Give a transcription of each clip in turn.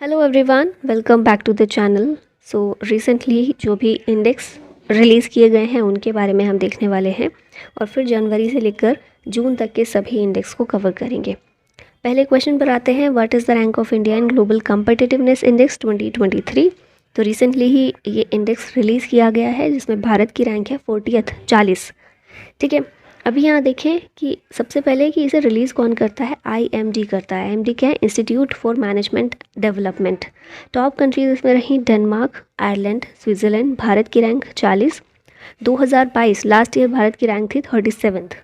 Hello everyone, welcome back to the channel. So recently जो भी index release किए गए हैं उनके बारे में हम देखने वाले हैं और फिर जनवरी से लेकर जून तक के सभी इंडेक्स को कवर करेंगे। पहले क्वेश्चन पर आते हैं, what is the rank of India in global competitiveness index 2023। तो रिसेंटली ही ये इंडेक्स रिलीज़ किया गया है जिसमें भारत की रैंक है 40th 40। ठीक है, अभी यहाँ देखें कि सबसे पहले कि इसे रिलीज़ कौन करता है, IMD करता है। IMD क्या है? Institute for management development. Top countries इसमें रही डेनमार्क, आयरलैंड, स्विट्ज़रलैंड। भारत की रैंक 40। 2022 लास्ट ईयर भारत की रैंक थी 37th।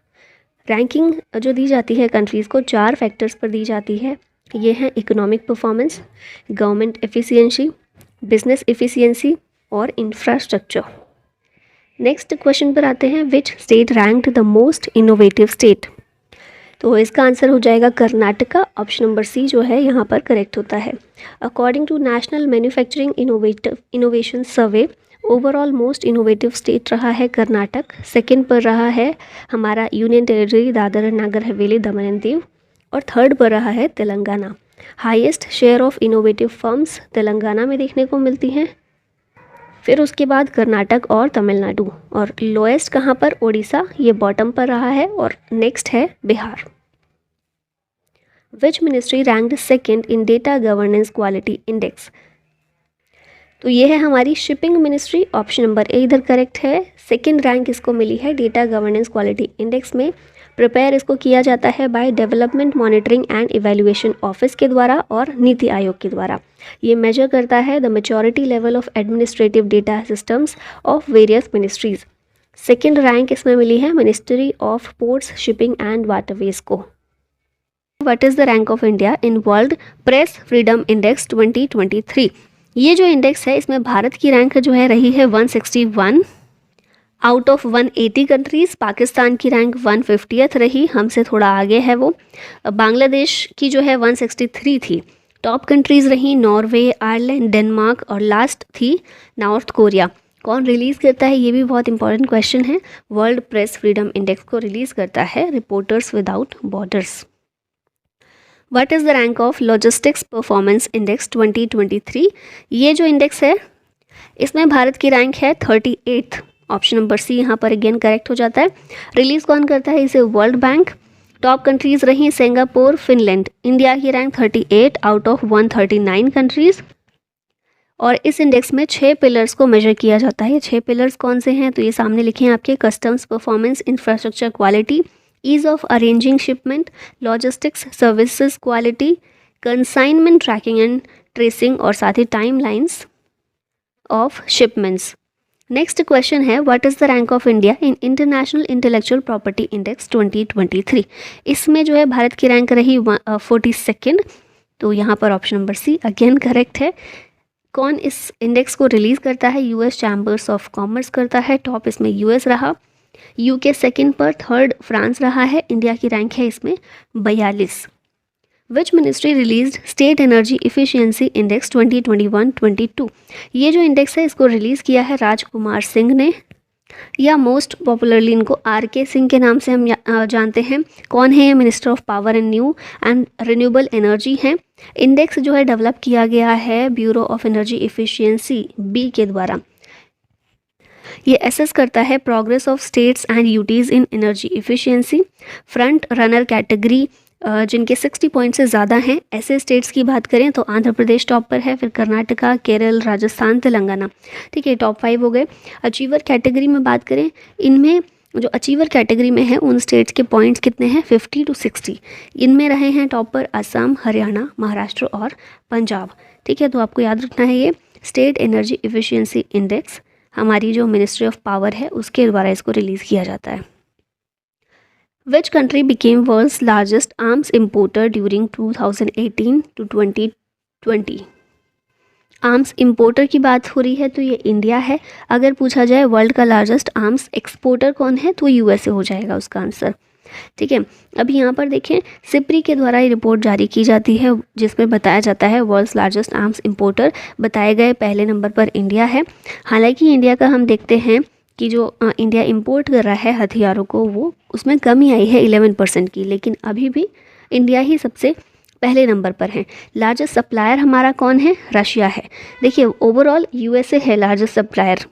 रैंकिंग जो दी जाती है कंट्रीज़ को 4 फैक्टर्स पर दी जाती है। ये हैं economic performance, government efficiency, business efficiency और इंफ्रास्ट्रक्चर। नेक्स्ट क्वेश्चन पर आते हैं, विच state ranked the most innovative state. तो इसका आंसर हो जाएगा कर्नाटका। ऑप्शन नंबर सी जो है यहाँ पर करेक्ट होता है। According to national manufacturing innovation survey, overall most innovative state रहा है कर्नाटक। सेकंड पर रहा है हमारा union territory Dadar and Nagar Haveli Daman and Diu, और थर्ड पर रहा है Telangana. Highest share of innovative firms Telangana में देखने को मिलती हैं, फिर उसके बाद कर्नाटक और तमिलनाडु, और लोएस्ट कहाँ पर? ओडिशा, ये बॉटम पर रहा है, और नेक्स्ट है Bihar. Which ministry ranked second in data governance quality index. तो ये है हमारी shipping ministry. Option number A इधर करेक्ट है। सेकंड रैंक इसको मिली है डेटा गवर्नेंस क्वालिटी इंडेक्स में। प्रिपेयर इसको किया जाता है by development monitoring and evaluation office के द्वारा और नीति आयोग के द्वारा। ये मेजर करता है the maturity level of administrative data systems of various ministries. Second rank इसमें मिली है ministry of ports, shipping and waterways को। What is the rank of India in world press freedom index 2023। ये जो इंडेक्स है इसमें भारत की रैंक जो है रही है 161 आउट ऑफ 180 कंट्रीज़। पाकिस्तान की रैंक 150th रही, हमसे थोड़ा आगे है वो। बांग्लादेश की जो है 163 थी। टॉप कंट्रीज़ रही नॉर्वे, आयरलैंड, डेनमार्क, और लास्ट थी नॉर्थ कोरिया। कौन रिलीज़ करता है, ये भी बहुत इंपॉर्टेंट क्वेश्चन है। वर्ल्ड प्रेस फ्रीडम इंडेक्स को रिलीज़ करता है reporters without borders. What is the rank of logistics performance index 2023। ये जो इंडेक्स है इसमें भारत की रैंक है 38th। ऑप्शन नंबर सी यहाँ पर अगेन करेक्ट हो जाता है। रिलीज़ कौन करता है इसे? World bank. टॉप कंट्रीज़ रही सिंगापुर, फिनलैंड। इंडिया की रैंक 38 आउट ऑफ 139 कंट्रीज़। और इस इंडेक्स में 6 पिलर्स को मेजर किया जाता है। ये 6 पिलर्स कौन से हैं? तो ये सामने लिखे हैं आपके, customs performance, infrastructure quality, ease of arranging shipment, logistics services quality, consignment tracking and tracing, और साथ ही timelines of shipments. Next question है, what is the rank of India in international intellectual property index 2023। इसमें जो है भारत की rank रही 42nd। तो यहाँ पर option number C again correct है। कौन इस इंडेक्स को रिलीज़ करता है? यूएस चैम्बर्स ऑफ कॉमर्स करता है। टॉप इसमें यूएस रहा, यूके सेकंड पर, थर्ड फ्रांस रहा है। इंडिया की रैंक है इसमें 42। Which ministry released state energy efficiency index 2021-22। ये जो इंडेक्स है इसको रिलीज़ किया है राजकुमार सिंह ने, या मोस्ट पॉपुलरली इनको RK सिंह के नाम से हम जानते हैं। कौन है ये? Minister of power and new and renewable energy हैं। इंडेक्स जो है डेवलप किया गया है bureau of energy efficiency B के द्वारा। ये एसेस करता है progress of states and UTs in energy efficiency. Front runner category जिनके 60 पॉइंट से ज़्यादा हैं, ऐसे स्टेट्स की बात करें तो आंध्र प्रदेश टॉप पर है, फिर कर्नाटका, केरल, राजस्थान, तेलंगाना। ठीक है, टॉप 5 हो गए। अचीवर कैटेगरी में बात करें, इनमें जो अचीवर कैटेगरी में है उन स्टेट्स के पॉइंट्स कितने हैं? 50 to 60। इनमें रहे हैं टॉप पर असम, हरियाणा, महाराष्ट्र और पंजाब। ठीक है, तो आपको याद रखना है ये स्टेट एनर्जी इफिशियंसी इंडेक्स हमारी जो मिनिस्ट्री ऑफ पावर है उसके द्वारा इसको रिलीज़ किया जाता है। Which country became world's largest arms importer during 2018 to 2020? Arms importer की बात हो रही है तो ये इंडिया है। अगर पूछा जाए वर्ल्ड का लार्जेस्ट आर्म्स एक्सपोर्टर कौन है तो USA हो जाएगा उसका आंसर। ठीक है, अभी यहाँ पर देखें, सिप्री के द्वारा ये रिपोर्ट जारी की जाती है जिसमें बताया जाता है वर्ल्ड्स लार्जेस्ट आर्म्स इंपोर्टर बताए गए पहले नंबर पर इंडिया है। हालांकि इंडिया का हम देखते हैं कि जो इंडिया इंपोर्ट कर रहा है हथियारों को, वो उसमें कमी आई है 11% की, लेकिन अभी भी इंडिया ही सबसे पहले नंबर पर हैं। लार्जेस्ट सप्लायर हमारा कौन है? रशिया है। देखिए ओवरऑल यूएसए है लार्जेस्ट सप्लायर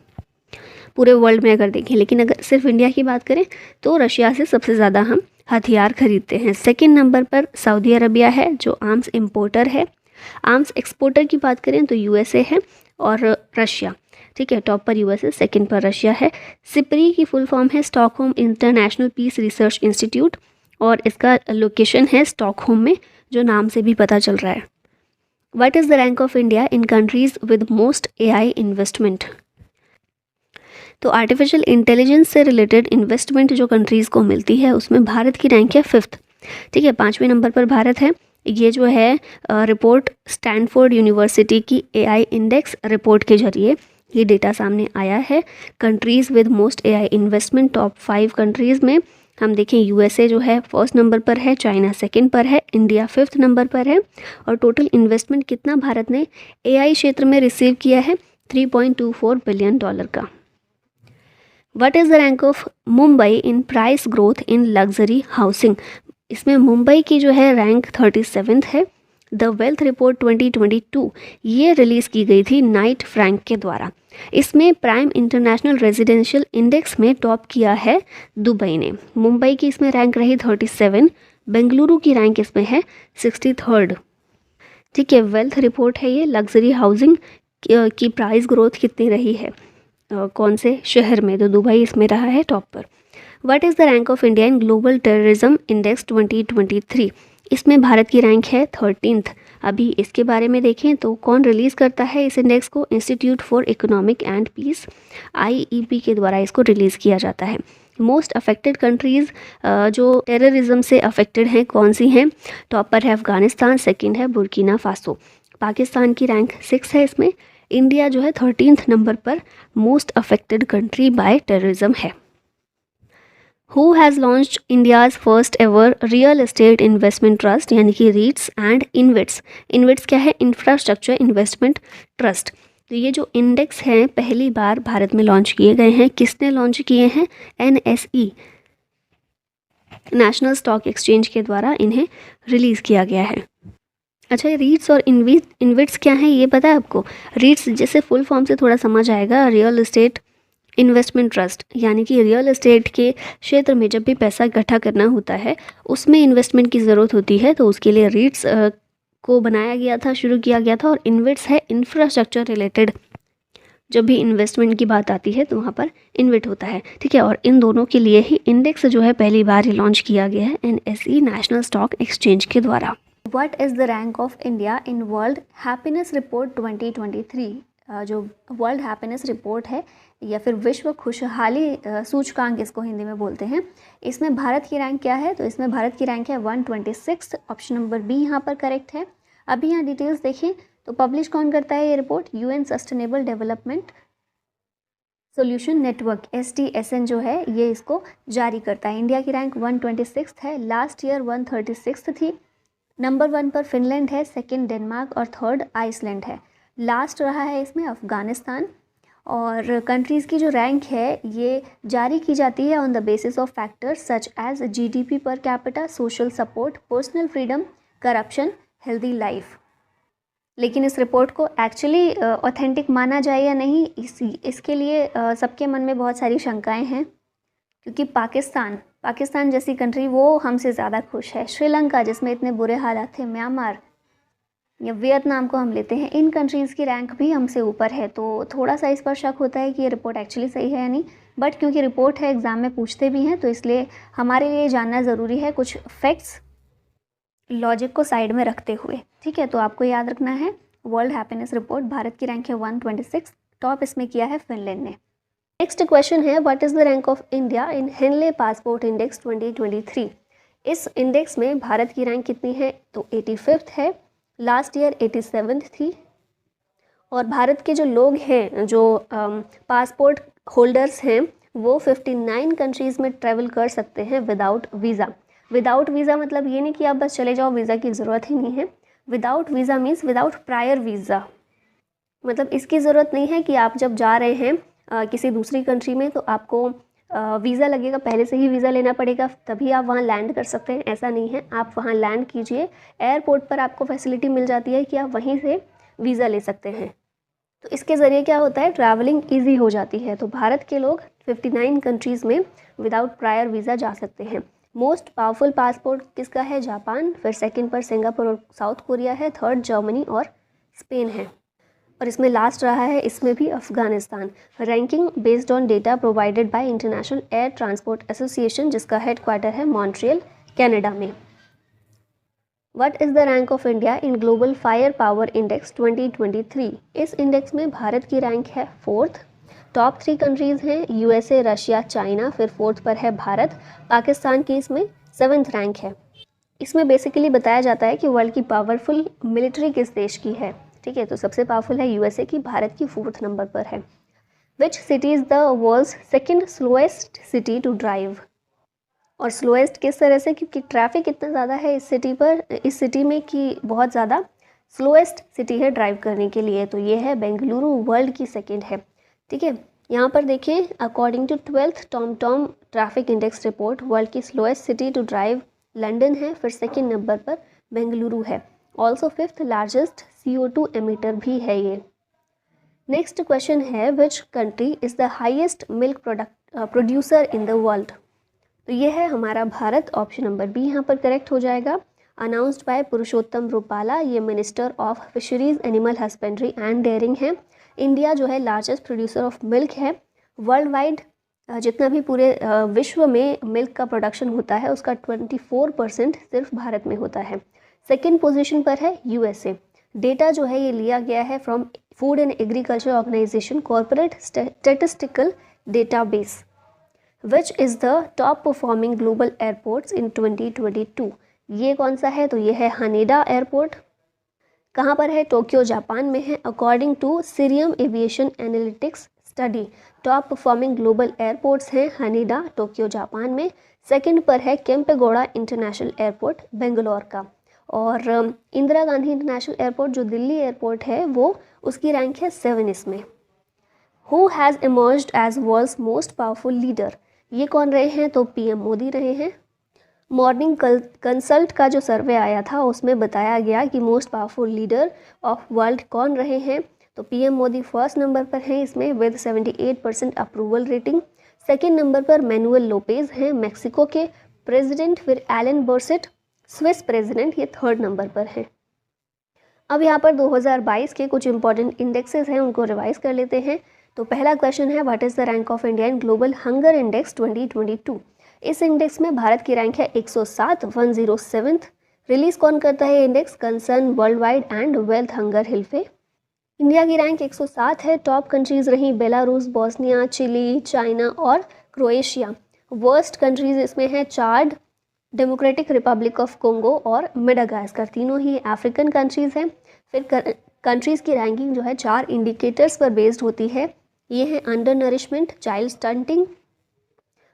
पूरे वर्ल्ड में अगर देखें, लेकिन अगर सिर्फ इंडिया की बात करें तो रशिया से सबसे ज़्यादा हम हथियार खरीदते हैं। सेकंड नंबर पर सऊदी अरबिया है जो आर्म्स इंपोर्टर है। आर्म्स एक्सपोर्टर की बात करें तो यूएसए है और रशिया, ठीक है, टॉप पर यूएसए, सेकंड पर रशिया है। सिप्री की फुल फॉर्म है Stockholm international peace research institute और इसका लोकेशन है स्टॉकहोम में, जो नाम से भी पता चल रहा है। What is the rank of India in countries with most AI investment? तो आर्टिफिशियल इंटेलिजेंस से रिलेटेड इन्वेस्टमेंट जो कंट्रीज़ को मिलती है उसमें भारत की रैंक है 5th, ठीक है, 5वें नंबर पर भारत है। ये जो है रिपोर्ट स्टैनफोर्ड यूनिवर्सिटी की एआई इंडेक्स रिपोर्ट के जरिए ये डेटा सामने आया है। Countries with most AI investment, top 5 countries में हम देखें यूएसए जो है फर्स्ट नंबर पर है, चाइना सेकंड पर है, इंडिया 5th नंबर पर है। और टोटल इन्वेस्टमेंट कितना भारत ने एआई क्षेत्र में रिसीव किया है? $3.24 बिलियन का। What is the rank of Mumbai in price growth in luxury housing? इसमें मुंबई की जो है रैंक 37th है। द वेल्थ रिपोर्ट 2022 ये रिलीज़ की गई थी नाइट फ्रैंक के द्वारा। इसमें प्राइम इंटरनेशनल रेजिडेंशियल इंडेक्स में टॉप किया है दुबई ने। मुंबई की इसमें रैंक रही 37, बेंगलुरु की रैंक इसमें है 63rd, ठीक है। वेल्थ रिपोर्ट है ये, लग्जरी हाउसिंग की प्राइस ग्रोथ कितनी रही है कौन से शहर में, तो दुबई इसमें रहा है टॉप पर। What is the rank of India in global terrorism index 2023? इसमें भारत की रैंक है 13th। अभी इसके बारे में देखें तो कौन रिलीज़ करता है इस इंडेक्स को? Institute for economic and peace, IEP के द्वारा इसको रिलीज़ किया जाता है। मोस्ट अफेक्टेड कंट्रीज़ जो टेररिज्म से अफेक्टेड हैं कौन सी हैं? टॉप पर है अफ़गानिस्तान, सेकंड है बुर्किना फासो। पाकिस्तान की रैंक 6 है इसमें। इंडिया जो है 13th नंबर पर most affected country by terrorism है। Who has launched India's first ever real estate investment trust, यानी कि रीट्स एंड इनवेट्स। इनवेट्स क्या है? Infrastructure investment trust. तो ये जो इंडेक्स हैं पहली बार भारत में लॉन्च किए गए हैं। किसने लॉन्च किए हैं? NSE, नेशनल स्टॉक एक्सचेंज के द्वारा इन्हें रिलीज़ किया गया है। अच्छा, ये रीट्स और इनवेट्स क्या हैं ये पता है आपको? रीट्स जैसे फुल फॉर्म से थोड़ा समझ आएगा, रियल एस्टेट इन्वेस्टमेंट ट्रस्ट, यानी कि रियल एस्टेट के क्षेत्र में जब भी पैसा इकट्ठा करना होता है उसमें इन्वेस्टमेंट की ज़रूरत होती है, तो उसके लिए रीट्स को बनाया गया था, शुरू किया गया था। और इन्वेट्स है इंफ्रास्ट्रक्चर रिलेटेड, जब भी इन्वेस्टमेंट की बात आती है तो वहाँ पर इन्वेट होता है, ठीक है। और इन दोनों के लिए ही इंडेक्स जो है पहली बार ही लॉन्च किया गया है NSE, नेशनल स्टॉक एक्सचेंज के द्वारा। What is the rank of India in World Happiness Report 2023? जो वर्ल्ड हैप्पीनेस रिपोर्ट है या फिर विश्व खुशहाली सूचकांक इसको हिंदी में बोलते हैं, इसमें भारत की रैंक क्या है? तो इसमें भारत की रैंक है 126, ऑप्शन नंबर बी यहाँ पर करेक्ट है। अभी यहाँ डिटेल्स देखें तो पब्लिश कौन करता है ये report? UN sustainable development solution network, STSN जो है ये इसको जारी करता है। इंडिया की रैंक 126 है, लास्ट ईयर 136 थी। नंबर 1 पर फिनलैंड है, सेकंड डेनमार्क और थर्ड आइसलैंड है। लास्ट रहा है इसमें अफ़गानिस्तान। और कंट्रीज़ की जो रैंक है ये जारी की जाती है on the basis of factors such as GDP per capita, social support, personal freedom, corruption, healthy life. लेकिन इस रिपोर्ट को एक्चुअली ऑथेंटिक माना जाए या नहीं, इसके लिए सबके मन में बहुत सारी शंकाएं हैं, क्योंकि पाकिस्तान जैसी कंट्री वो हमसे ज़्यादा खुश है। श्रीलंका जिसमें इतने बुरे हालात थे, म्यांमार या वियतनाम को हम लेते हैं, इन कंट्रीज़ की रैंक भी हमसे ऊपर है। तो थोड़ा सा इस पर शक होता है कि ये रिपोर्ट एक्चुअली सही है या नहीं। बट क्योंकि रिपोर्ट है, एग्ज़ाम में पूछते भी हैं, तो इसलिए हमारे लिए जानना ज़रूरी है, कुछ फैक्ट्स लॉजिक को साइड में रखते हुए, ठीक है। तो आपको याद रखना है वर्ल्ड हैप्पीनेस रिपोर्ट, भारत की रैंक है 126, टॉप इसमें किया है फिनलैंड ने। नेक्स्ट क्वेश्चन है what is the rank of India in Henley passport index 2023? इस इंडेक्स में भारत की रैंक कितनी है? तो 85th है, लास्ट ईयर 87th थी। और भारत के जो लोग हैं, जो पासपोर्ट होल्डर्स हैं, वो 59 कंट्रीज़ में ट्रैवल कर सकते हैं विदाउट वीज़ा। विदाउट वीज़ा मतलब ये नहीं कि आप बस चले जाओ, वीज़ा की ज़रूरत ही नहीं है। Without visa means without prior visa, मतलब इसकी ज़रूरत नहीं है कि आप जब जा रहे हैं किसी दूसरी कंट्री में तो आपको वीज़ा लगेगा, पहले से ही वीज़ा लेना पड़ेगा तभी आप वहाँ लैंड कर सकते हैं, ऐसा नहीं है। आप वहाँ लैंड कीजिए, एयरपोर्ट पर आपको फैसिलिटी मिल जाती है कि आप वहीं से वीज़ा ले सकते हैं। तो इसके ज़रिए क्या होता है, ट्रैवलिंग ईजी हो जाती है। तो भारत के लोग 59 कंट्रीज़ में विदाउट प्रायर वीज़ा जा सकते हैं। मोस्ट पावरफुल पासपोर्ट किसका है, जापान, फिर सेकंड पर सिंगापुर और साउथ कोरिया है, थर्ड जर्मनी और स्पेन है, और इसमें लास्ट रहा है इसमें भी Afghanistan. Ranking based on data provided by international air transport association, जिसका हेडक्वार्टर है मॉन्ट्रियल, कनाडा में। What is the rank of India in global fire power index 2023? इस इंडेक्स में भारत की रैंक है 4th। टॉप 3 कंट्रीज़ हैं यूएसए, रशिया, चाइना, फिर 4th पर है भारत। पाकिस्तान की इसमें 7th रैंक है। इसमें बेसिकली बताया जाता है कि वर्ल्ड की पावरफुल मिलिट्री किस देश की है। ठीक है, तो सबसे पावरफुल है यूएसए की, भारत की 4th नंबर पर है। Which city is the world's second slowest city to drive? और स्लोएस्ट किस तरह से, क्योंकि ट्रैफिक इतना ज़्यादा है इस सिटी पर, इस सिटी में कि बहुत ज़्यादा स्लोएस्ट सिटी है ड्राइव करने के लिए। तो ये है बेंगलुरु, वर्ल्ड की सेकेंड है। ठीक है, यहाँ पर देखें, according to 12th TomTom traffic index report, world की slowest city to drive London है, फिर सेकेंड नंबर पर बेंगलुरु है। Also 5th largest CO2 emitter भी है ये। नेक्स्ट क्वेश्चन है, which country is the highest milk producer in the world? तो ये है हमारा भारत, ऑप्शन नंबर बी यहाँ पर करेक्ट हो जाएगा। अनाउंस्ड बाय पुरुषोत्तम रूपाला, ये minister of fisheries, animal husbandry and dairying है। इंडिया जो है लार्जेस्ट प्रोड्यूसर ऑफ मिल्क है। वर्ल्ड वाइड जितना भी पूरे विश्व में मिल्क का प्रोडक्शन होता है उसका 24% सिर्फ भारत में होता है। सेकेंड पोजीशन पर है यूएसए। डेटा जो है ये लिया गया है from food and agriculture organization corporate statistical database. Which is the top performing global airports in 2022? ये कौन सा है, तो ये है हनेडा एयरपोर्ट। कहाँ पर है, टोक्यो जापान में है। According to Cirium aviation analytics study, top performing global airports हैं हनेडा, टोक्यो जापान में। सेकंड पर है केम्पेगौड़ा इंटरनेशनल एयरपोर्ट, बेंगलोर का। और इंदिरा गांधी इंटरनेशनल एयरपोर्ट जो दिल्ली एयरपोर्ट है वो, उसकी रैंक है 7 इसमें। Who has emerged as world's most powerful leader? ये कौन रहे हैं, तो पीएम मोदी रहे हैं। मॉर्निंग कंसल्ट का जो सर्वे आया था उसमें बताया गया कि most powerful leader of world कौन रहे हैं, तो पीएम मोदी फर्स्ट नंबर पर हैं इसमें with 78% approval rating. Second number पर मैनुअल लोपेज हैं मैक्सिको के प्रेसिडेंट, फिर एलन बर्सेट स्विस प्रेसिडेंट, ये थर्ड नंबर पर हैं। अब यहाँ पर 2022 के कुछ इंपॉर्टेंट इंडेक्सेस हैं, उनको रिवाइज कर लेते हैं। तो पहला क्वेश्चन है, what is the rank of India in global hunger index 2022? इस इंडेक्स में भारत की रैंक है 107, 107th। रिलीज कौन करता है index, Concern Worldwide and Welthungerhilfe. India की रैंक 107 है। टॉप कंट्रीज रही बेलारूस, बोस्निया, चिली, चाइना और क्रोएशिया। वर्स्ट कंट्रीज इसमें है Chad, Democratic Republic of Congo और मेडागास्कर, तीनों ही अफ्रीकन कंट्रीज़ हैं। फिर कंट्रीज़ की रैंकिंग जो है 4 इंडिकेटर्स पर बेस्ड होती है। ये है अंडर नरिशमेंट, चाइल्ड स्टंटिंग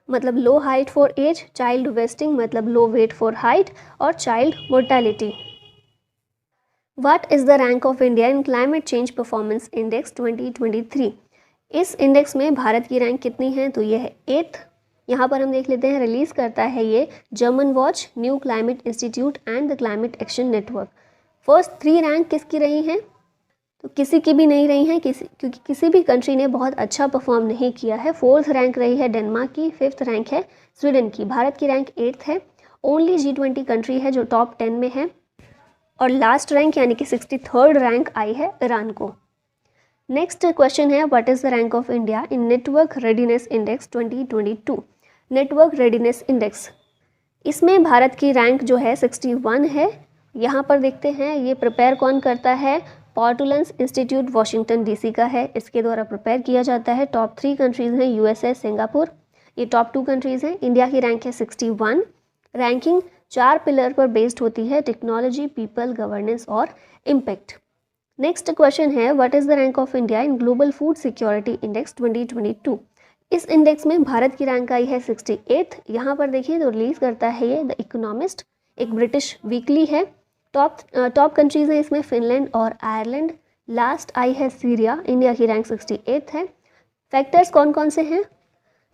मतलब low height for age, child wasting मतलब लो वेट फॉर हाइट, और child mortality. What is the rank of India in climate change performance index 2023? इस इंडेक्स में भारत की रैंक कितनी है, तो ये है 8th। यहाँ पर हम देख लेते हैं, रिलीज़ करता है ये German watch, new climate institute and the climate action network. First 3 rank किसकी रही हैं, तो किसी की भी नहीं रही हैं, क्योंकि किसी भी कंट्री ने बहुत अच्छा परफॉर्म नहीं किया है। 4th रैंक रही है डेनमार्क की, 5th रैंक है स्वीडन की। भारत की रैंक 8th है। ओनली G20 कंट्री है जो टॉप 10 में है, और लास्ट रैंक यानी कि 63rd रैंक आई है ईरान को। नेक्स्ट क्वेश्चन है, what is the rank of India in network readiness index 2022? Network readiness index, इसमें भारत की रैंक जो है 61 है। यहाँ पर देखते हैं ये प्रिपेयर कौन करता है, पॉर्टुलेंस इंस्टीट्यूट वाशिंगटन DC का है, इसके द्वारा प्रिपेयर किया जाता है। टॉप 3 कंट्रीज़ हैं यूएसए, सिंगापुर, ये टॉप 2 कंट्रीज़ हैं। इंडिया की रैंक है 61। रैंकिंग 4 पिलर पर बेस्ड होती है, टेक्नोलॉजी, पीपल, गवर्नेंस और इम्पैक्ट। नेक्स्ट क्वेश्चन है, what is the rank of India in global food security index 2022? इस इंडेक्स में भारत की रैंक आई है 68th। यहाँ पर देखिए तो रिलीज़ करता है ये द इकोनॉमिस्ट, एक ब्रिटिश वीकली है। टॉप कंट्रीज़ हैं इसमें फिनलैंड और आयरलैंड। लास्ट आई है सीरिया। इंडिया की रैंक 68th है। फैक्टर्स कौन कौन से हैं,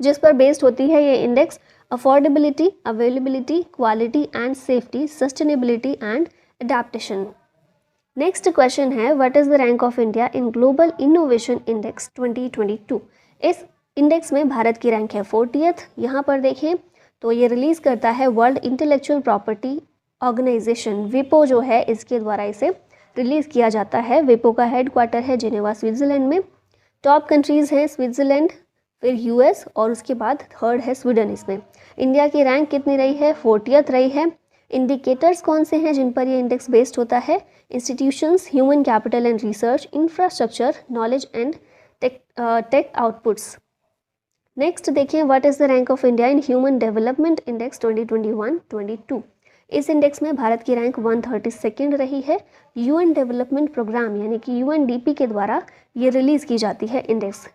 जिस पर बेस्ड होती है ये index affordability, availability, quality and safety, sustainability and adaptation. Next question है, what is the rank of India in global innovation index 2022। इस इंडेक्स में भारत की रैंक है 40th। यहाँ पर देखें तो ये रिलीज करता है वर्ल्ड इंटेलेक्चुअल प्रॉपर्टी ऑर्गेनाइजेशन, विपो जो है इसके द्वारा इसे रिलीज किया जाता है। विपो का हेडक्वार्टर है जिनेवा स्विट्जरलैंड में। टॉप कंट्रीज हैं स्विट्जरलैंड, फिर यूएस और उसके बाद थर्ड है स्वीडन। इसमें इंडिया की रैंक कितनी रही है, 40th रही है। इंडिकेटर्स कौन से हैं जिन पर ये इंडेक्स बेस्ड होता है, institutions, human capital and research, infrastructure, knowledge and tech outputs. Next देखें, what is the rank of India in human development index 2021-22। इस इंडेक्स में भारत की रैंक 132nd रही है। यूएन डेवलपमेंट प्रोग्राम यानी कि यूएनडीपी के द्वारा ये रिलीज की जाती है इंडेक्स।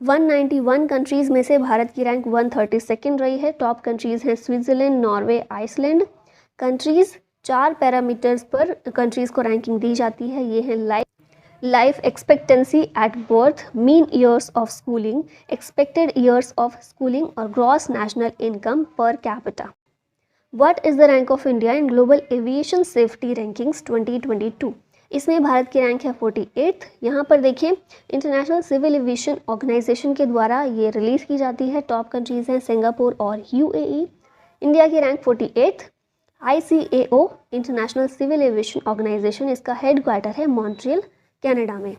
191 कंट्रीज़ में से भारत की रैंक 132nd रही है। टॉप कंट्रीज़ हैं Switzerland, Norway, Iceland. Countries 4 parameters पर कंट्रीज़ को रैंकिंग दी जाती है। ये हैं life expectancy at birth, mean years of schooling, expected years of schooling और gross national income per capita. What is the rank of India in global aviation safety rankings 2022। इसमें भारत की रैंक है 48th। यहाँ पर देखें इंटरनेशनल सिविल एविएशन ऑर्गेनाइजेशन के द्वारा ये रिलीज़ की जाती है। टॉप कंट्रीज़ हैं सिंगापुर और यूएई। इंडिया की rank 48th। ICAO international civil aviation organization, इसका हेडक्वार्टर है मॉन्ट्रियल कनाडा में।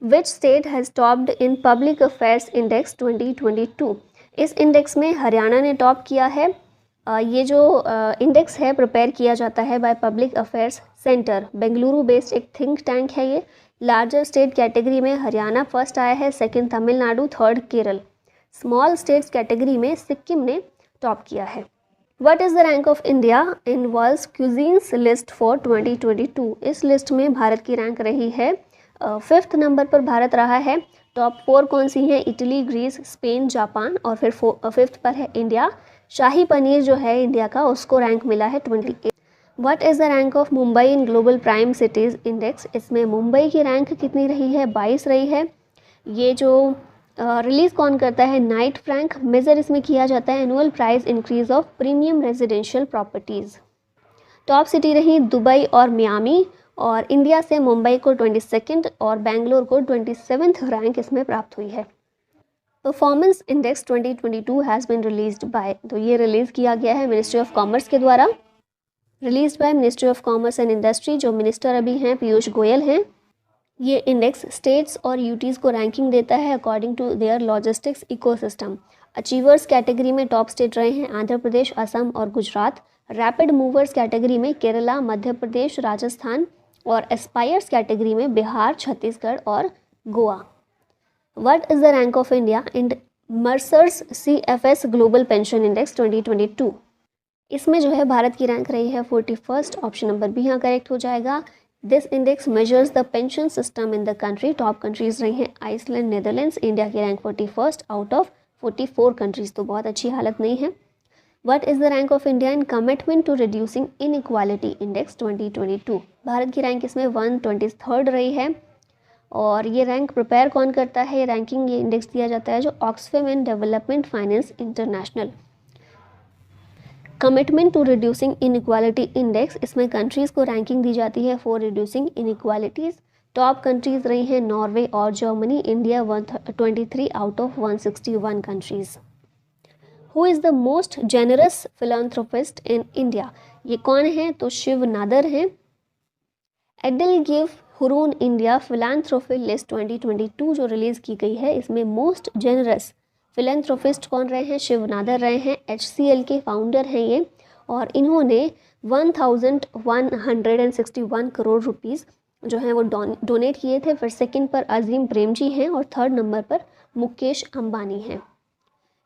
Which state has topped in public affairs index 2022। इस इंडेक्स में हरियाणा ने टॉप किया है। ये जो इंडेक्स है प्रिपेयर किया जाता है by public affairs centre, Bengaluru based एक थिंक टैंक है ये। लार्जर स्टेट कैटेगरी में हरियाणा फर्स्ट आया है, second Tamil Nadu, third Kerala. Small states category में सिक्किम ने टॉप किया है। What is the rank of India in world's cuisines list for 2022। इस लिस्ट में भारत की रैंक रही है 5th नंबर पर भारत रहा है। टॉप 4 कौन सी हैं, इटली, ग्रीस, स्पेन, जापान और फिर 5th पर है इंडिया। शाही पनीर जो है इंडिया का, उसको रैंक मिला है 28। What is the rank of Mumbai in global prime cities index. इसमें मुंबई की रैंक कितनी रही है, 22 रही है। ये जो रिलीज़ कौन करता है, नाइट फ्रैंक। मेज़र इसमें किया जाता है annual price increase of premium residential properties. Top city रही दुबई और मियामी, और इंडिया से मुंबई को 22nd और बेंगलोर को 27th रैंक इसमें प्राप्त हुई है। Performance index 2022 has been released by, तो ये रिलीज़ किया गया है मिनिस्ट्री ऑफ कॉमर्स के द्वारा। Released by ministry of commerce and industry, जो मिनिस्टर अभी हैं पीयूष गोयल हैं। ये इंडेक्स स्टेट्स और यूटीज़ को रैंकिंग देता है according to their logistics ecosystem. Achievers category में टॉप स्टेट रहे हैं आंध्र प्रदेश, असम और गुजरात। रैपिड मूवर्स कैटेगरी में केरला, मध्य प्रदेश, राजस्थान और एस्पायर्स कैटेगरी में बिहार, छत्तीसगढ़ और Goa. What is the rank of India in Mercer's CFS global pension index 2022। इसमें जो है भारत की रैंक रही है 41st, ऑप्शन नंबर बी यहाँ करेक्ट हो जाएगा। This index measures the pension system in the country. Top countries रही हैं आइसलैंड, नेदरलैंड्स। इंडिया की rank 41st out of 44 countries, तो बहुत अच्छी हालत नहीं है। What is the rank of India in commitment to reducing inequality index 2022। Bharat की रैंक इसमें 123rd रही है। और ये रैंक प्रिपेयर कौन करता है, ये रैंकिंग, ये इंडेक्स दिया जाता है जो Oxfam and development finance international. Commitment to reducing inequality index, इसमें कंट्रीज़ को रैंकिंग दी जाती है for reducing inequalities. Top countries रही हैं नॉर्वे और Germany. India 123 out of 161 countries. Who is the most generous philanthropist in India. ये कौन है, तो शिव नादर हैं। EdelGive Hurun India philanthropy list 2022 जो रिलीज़ की गई है, इसमें मोस्ट जेनरस फिलैंथ्रोपिस्ट कौन रहे हैं, शिव नादर रहे हैं। HCL के फाउंडर हैं ये, और इन्होंने 1161 करोड़ रुपीज़ जो हैं वो डोनेट किए थे। फिर सेकंड पर अजीम प्रेमजी हैं और थर्ड नंबर पर मुकेश अंबानी हैं।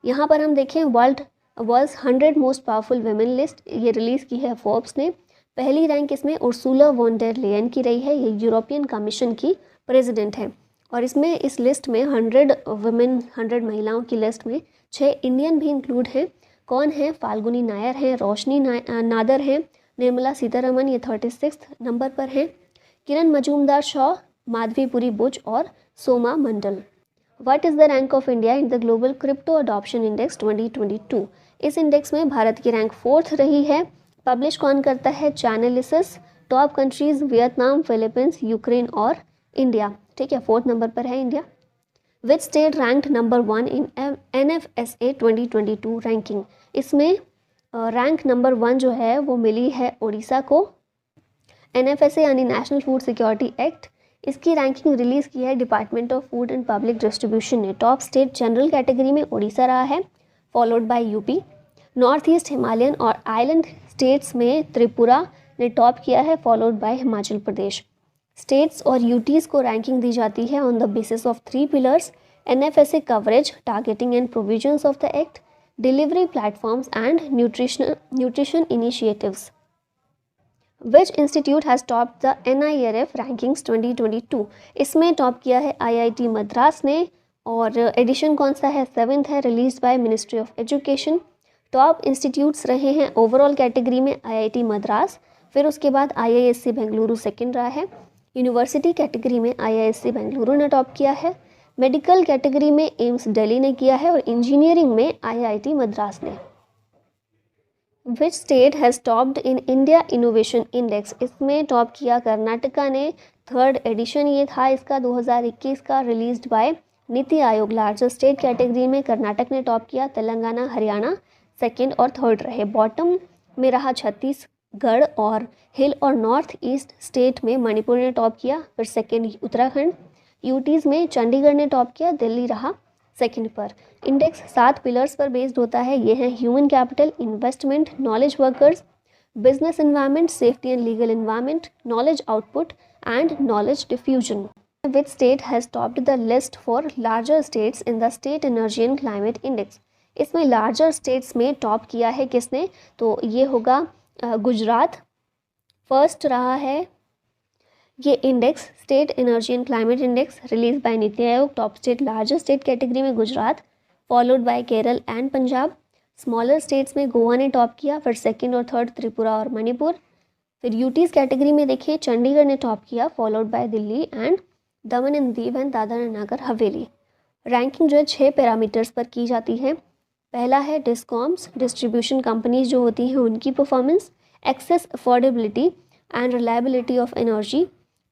यहाँ पर हम देखें world's 100 most powerful women list, ये रिलीज़ की है फोर्ब्स ने। पहली रैंक इसमें उर्सुला वॉन डेर लेयन की रही है। ये यूरोपियन कमीशन की प्रेसिडेंट है, और इसमें इस लिस्ट में 100 महिलाओं की लिस्ट में 6 इंडियन भी इंक्लूड हैं। कौन है, फाल्गुनी नायर हैं, रोशनी नादर हैं, निर्मला सीतारमन ये 36th नंबर पर हैं, किरण मजूमदार शॉ, माधवीपुरी बुच और Soma Mondal. What is the rank of India in the global crypto adoption index 2022? इस इंडेक्स में भारत की रैंक 4th रही है। पब्लिश कौन करता है? Chainalysis. Top countries Vietnam, Philippines, Ukraine और इंडिया। ठीक है, 4th नंबर पर है India. Which state ranked number 1 इन NFSA 2022 रैंकिंग? इसमें रैंक नंबर 1 जो है वो मिली है उड़ीसा को। NFSA यानी नेशनल फूड सिक्योरिटी एक्ट, इसकी रैंकिंग रिलीज़ की है department of food and public distribution ने। टॉप स्टेट जनरल कैटेगरी में उड़ीसा रहा है, followed by UP. North east Himalayan और आइलैंड स्टेट्स में त्रिपुरा ने टॉप किया है, followed by Himachal Pradesh. States और यूटीज़ को रैंकिंग दी जाती है on the basis of 3 pillars: NFSA coverage, targeting and provisions of the act, delivery platforms and nutrition initiatives. Which institute has top the NIRF rankings 2022? इसमें top किया है IIT Madras ने, और एडिशन कौन सा है? 7th है, release by ministry of education. Top institutes रहे हैं ओवरऑल कैटेगरी में IIT मद्रास, फिर उसके बाद IISc बेंगलुरु सेकेंड रहा है। यूनिवर्सिटी कैटेगरी में IISc बेंगलुरु ने टॉप किया है। मेडिकल कैटेगरी में एम्स दिल्ली ने किया है, और इंजीनियरिंग में IIT मद्रास ने। विच state has topped in India innovation index? इसमें टॉप किया कर्नाटका ने। 3rd एडिशन ये था इसका 2021 का, रिलीज्ड बाय नीति आयोग। लार्जर स्टेट कैटेगरी में कर्नाटक ने टॉप किया, तेलंगाना हरियाणा 2nd और 3rd रहे। बॉटम में रहा छत्तीसगढ़, और हिल और नॉर्थ ईस्ट स्टेट में मणिपुर ने टॉप किया, फिर 2nd उत्तराखंड। यूटीज़ में चंडीगढ़ ने टॉप किया, दिल्ली रहा 2nd पर। इंडेक्स 7 पिलर्स पर बेस्ड होता है, ये हैं human capital, investment, knowledge workers, business environment, safety and legal environment, knowledge output and knowledge diffusion. Which state has topped the list for larger states in the state energy and climate index? इसमें larger states में top किया है किसने? तो ये होगा Gujarat. First रहा है ये index, state energy and climate index, release by NITI Aayog. Top state larger state category में Gujarat, followed by Kerala and Punjab. Smaller states में गोवा ने टॉप किया, फिर 2nd और 3rd त्रिपुरा और मणिपुर। फिर यूटीज़ कैटेगरी में देखिए चंडीगढ़ ने टॉप किया, followed by Delhi and Daman and Diu and Dadra and Nagar Haveli. Ranking जो है 6 पैरामीटर्स पर की जाती है। पहला है डिस्कॉम्स, डिस्ट्रीब्यूशन कंपनीज जो होती हैं उनकी performance, access, affordability and reliability of energy,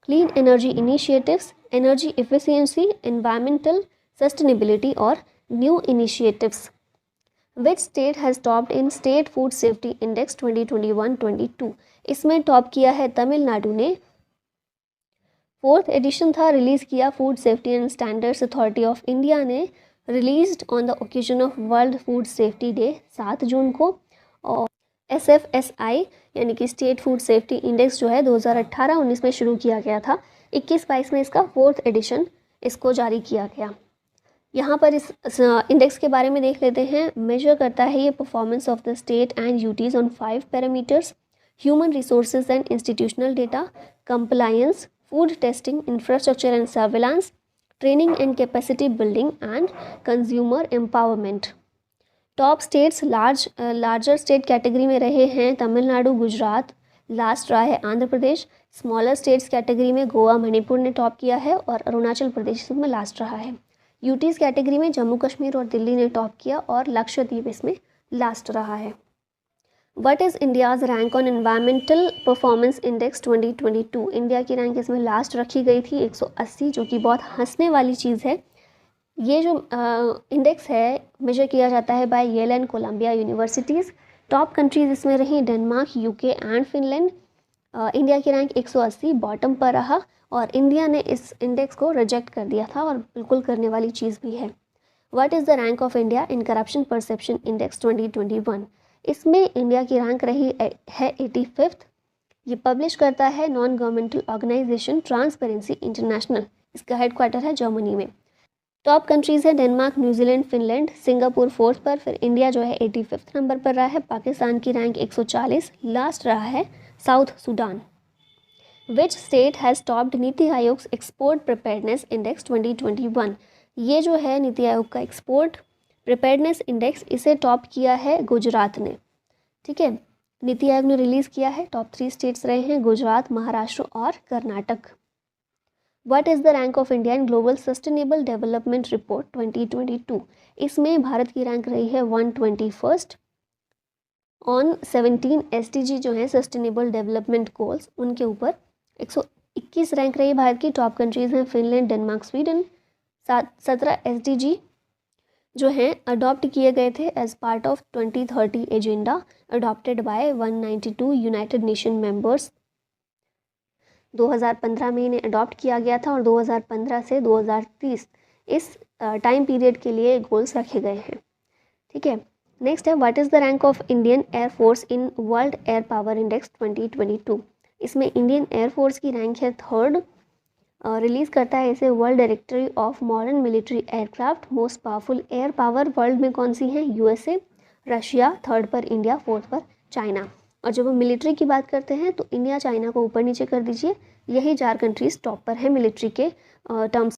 clean energy initiatives, energy efficiency, environmental sustainability और new initiatives. Which state has topped in state food safety index 2021-22? इसमें टॉप किया है तमिलनाडु ने। 4th एडिशन था, रिलीज़ किया food safety and standards authority of India ने, released on the occasion of world food safety day 7 जून को। और SFSI यानी कि स्टेट फूड सेफ्टी इंडेक्स जो है 2018-19 में शुरू किया गया था, 21-22 में इसका 4th एडिशन इसको जारी किया गया। यहाँ पर इस इंडेक्स के बारे में देख लेते हैं। मेजर करता है ये performance of the state and UTs on 5 parameters: human resources and institutional data, compliance, food testing, infrastructure and surveillance, training and capacity building and consumer empowerment. Top states larger state category में रहे हैं Tamil Nadu, Gujarat, last रहा है Andhra Pradesh. Smaller states category में गोवा, मणिपुर ने top किया है, और अरुणाचल प्रदेश इसमें लास्ट रहा है। यूटीज़ कैटेगरी में जम्मू कश्मीर और दिल्ली ने टॉप किया, और लक्षद्वीप इसमें लास्ट रहा है। What is India's rank on environmental performance index 2022? India की रैंक इसमें लास्ट रखी गई थी 180, जो कि बहुत हंसने वाली चीज़ है। ये जो इंडेक्स है मेजर किया जाता है by Yale and Columbia universities. Top countries इसमें रही Denmark, UK and Finland. India की रैंक 180 बॉटम पर रहा, और इंडिया ने इस इंडेक्स को रिजेक्ट कर दिया था, और बिल्कुल करने वाली चीज़ भी है। What is the rank of India in corruption perception index 2021? इसमें इंडिया की रैंक रही है 85th। ये पब्लिश करता है non governmental organization Transparency International, इसका हेडक्वार्टर है जर्मनी में। टॉप कंट्रीज़ है Denmark, New Zealand, Finland, Singapore 4th पर, फिर इंडिया जो है 85th नंबर पर रहा है। पाकिस्तान की रैंक 140, लास्ट रहा है south Sudan. Which state has topped NITI Aayog export preparedness index 2021? ये जो है नीति आयोग का एक्सपोर्ट प्रिपेयर्डनेस इंडेक्स, इसे टॉप किया है गुजरात ने। ठीक है, नीति आयोग ने रिलीज़ किया है। टॉप 3 स्टेट्स रहे हैं गुजरात, महाराष्ट्र और Karnataka. What is the rank of India in global sustainable development report 2022? इसमें भारत की रैंक रही है 121st ऑन 17 SDG जो है सस्टेनेबल डेवलपमेंट गोल्स, उनके ऊपर 121 रैंक रही है भारत की। टॉप कंट्रीज़ हैं फिनलैंड, डेनमार्क, स्वीडन। 17 SDG जो हैं अडॉप्ट किए गए थे as part of 2030 agenda adopted by 192 United Nation members. 2015 में इन्हें अडॉप्ट किया गया था और 2015 से 2030 इस टाइम पीरियड के लिए गोल्स रखे गए हैं। ठीक है, नेक्स्ट है what is the rank of Indian air force in world air power index 2022? इसमें इंडियन एयरफोर्स की रैंक है 3rd। रिलीज़ करता है इसे world directory of modern military aircraft. Most powerful air power world में कौन सी है? USA, रशिया, 3rd पर इंडिया, 4th पर चाइना। और जब हम मिलिट्री की बात करते हैं तो इंडिया चाइना को ऊपर नीचे कर दीजिए, यही 4 कंट्रीज़ टॉप पर है मिलिट्री के टर्म्स